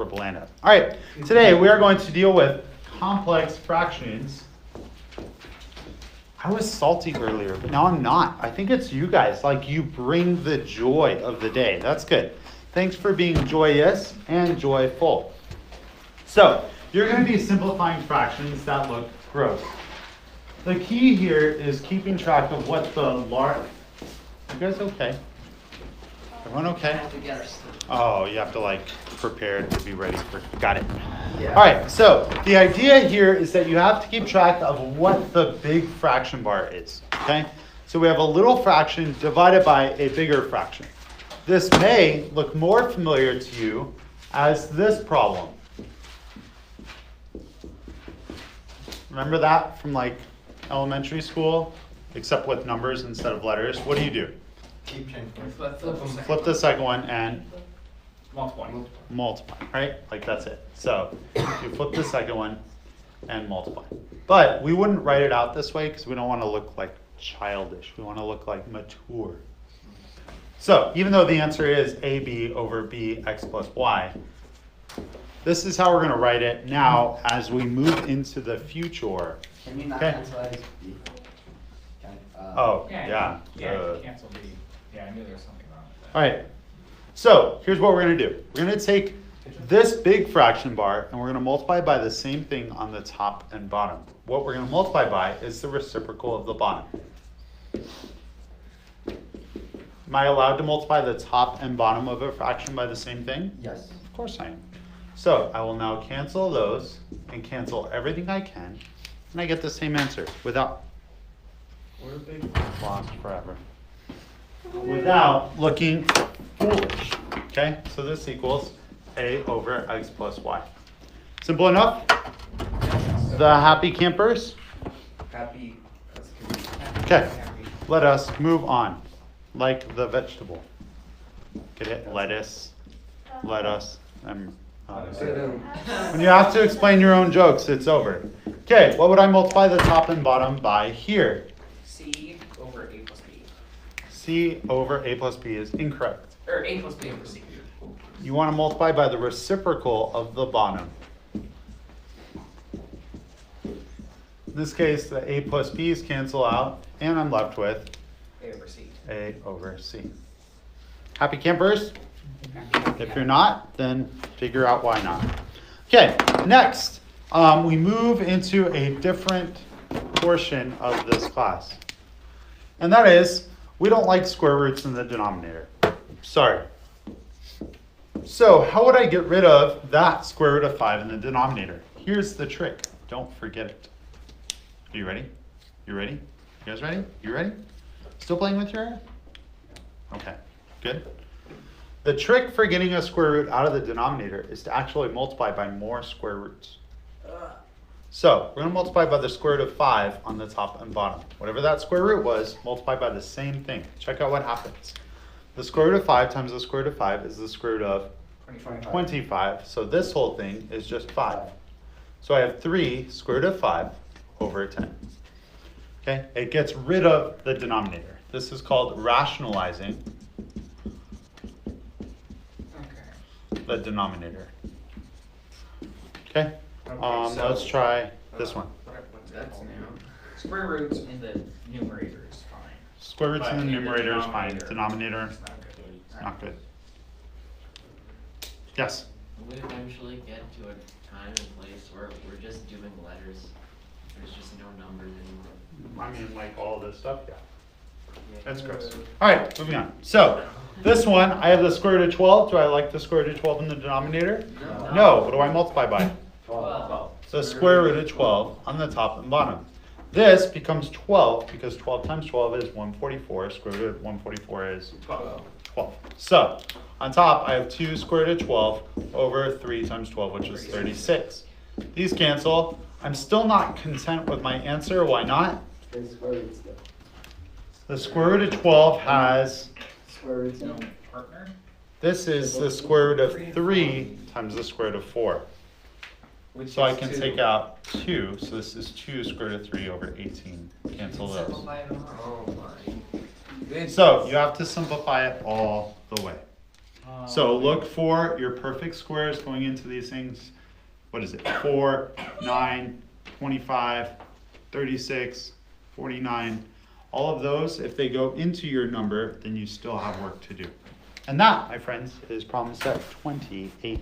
All right, today we are going to deal with complex fractions. I was salty earlier, but now I'm not. I think it's you guys. Like, you bring the joy of the day. That's good. Thanks for being joyous and joyful. So, you're going to be simplifying fractions that look gross. The key here is keeping track of what the large... You guys okay? Everyone okay? Oh, you have to like prepare to be ready for... Got it. Yeah. All right, so the idea here is that you have to keep track of what the big fraction bar is, okay? So we have a little fraction divided by a bigger fraction. This may look more familiar to you as this problem. Remember that from like elementary school, except with numbers instead of letters? What do? Keep changing. Flip the second one and Multiply. right? Like that's it. So you flip the second one and multiply. But we wouldn't write it out this way because we don't want to look like childish. We want to look like mature. So even though the answer is AB over BX plus Y, this is how we're going to write it now as we move into the future. Can you not cancelize B? Yeah. Cancel B. Yeah, I knew there was something wrong with that. All right. So here's what we're going to do. We're going to take this big fraction bar and we're going to multiply by the same thing on the top and bottom. What we're going to multiply by is the reciprocal of the bottom. Am I allowed to multiply the top and bottom of a fraction by the same thing? Yes. Of course I am. So I will now cancel those and cancel everything I can, and I get the same answer without lost forever. Without looking foolish. Okay, so this equals A over X plus Y. Simple enough? The happy campers? Happy. Okay, let us move on. Like the vegetable. Get it? Lettuce. Lettuce. When you have to explain your own jokes, it's over. Okay, what would I multiply the top and bottom by here? C over A plus B. C over A plus B is incorrect. Or A plus B over C. You want to multiply by the reciprocal of the bottom. In this case, the A plus B's cancel out, and I'm left with A over C. A over C. Happy campers? If you're not, then figure out why not. Okay, next, we move into a different portion of this class. And that is, we don't like square roots in the denominator. Sorry. So how would I get rid of that square root of 5 in the denominator? Here's the trick. Don't forget it. Are you ready? You ready? You guys ready? You ready? Still playing with your hair? Okay, good. The trick for getting a square root out of the denominator is to actually multiply by more square roots. So we're going to multiply by the square root of 5 on the top and bottom. Whatever that square root was, multiply by the same thing. Check out what happens. The square root of 5 times the square root of 5 is the square root of 25. So this whole thing is just 5. So I have 3 square root of 5 over 10. Okay, it gets rid of the denominator. This is called rationalizing the denominator. Okay, let's try this one. That's new. Square roots in the numerator is fine. Square roots in the But numerator is fine. Denominator, It's not good. not good. Yes? We eventually get to a time and place where we're just doing letters. There's just no numbers anymore. I mean, like all this stuff, yeah. That's gross. All right, moving on. So, this one, I have the square root of 12. Do I like the square root of 12 in the denominator? No. What do I multiply by? 12. The square root of 12 on the top and bottom. This becomes 12 because 12 times 12 is 144. Square root of 144 is 12. So, on top, I have 2 square root of 12 over 3 times 12, which is 36. These cancel. I'm still not content with my answer. Why not? The square root of 12 has, Partner? this is the square root of 3 times the square root of 4. So I can take out 2. So this is 2 square root of 3 over 18. Cancel those. Simplify it. Oh my. So you have to simplify it all the way. So look for your perfect squares going into these things. What is it? 4, 9, 25, 36, 49. All of those, if they go into your number, then you still have work to do. And that, my friends, is problem set 28.